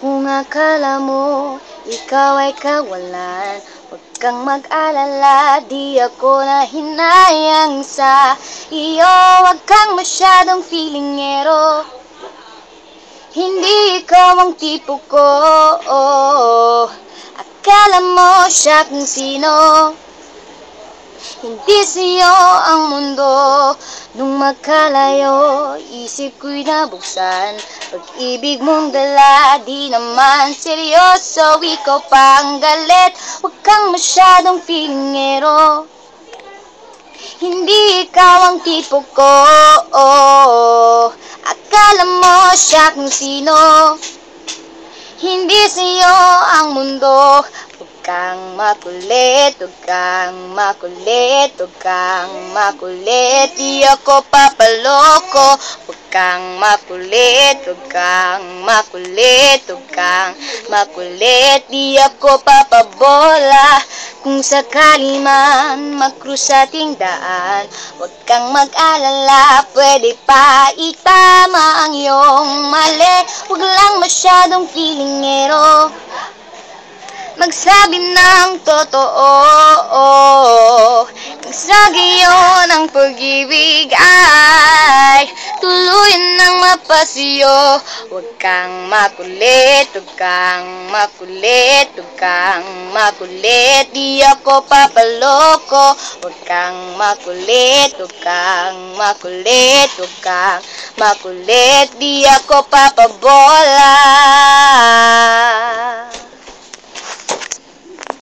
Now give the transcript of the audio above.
Kung akala mo ikaw ay kawalan, huwag kang mag-alala, di ako nahinayang sa iyo. Huwag kang masyadong feelingero, hindi ikaw ang tipo ko. Akala mo siya kung sino, hindi sa'yo ang mundo. Nung magkalayo, isip ko'y nabuksan, pag-ibig mong dala, di naman seryoso, ikaw pa ang galit. Huwag kang masyadong feelingero, hindi ikaw ang tipo ko. Akala mo siya kung sino, hindi sa'yo ang mundo. Huwag kang makulit, huwag kang makulit, huwag kang makulit, di ako papaloko. Huwag kang makulit, huwag kang makulit, huwag kang makulit, di ako papabola. Kung sakali man mag-cross ating daan, huwag kang mag-alala, pwede pa itama ang iyong mali. Huwag lang masyadong feelingero, magsabi ng totoo. Sa gayon ang pag-ibig ay tuluyan ng mapasiyo. Huwag kang makulit, huwag kang makulit, huwag kang makulit, di ako papaloko. Huwag kang makulit, huwag kang makulit, huwag kang makulit, di ako papabola.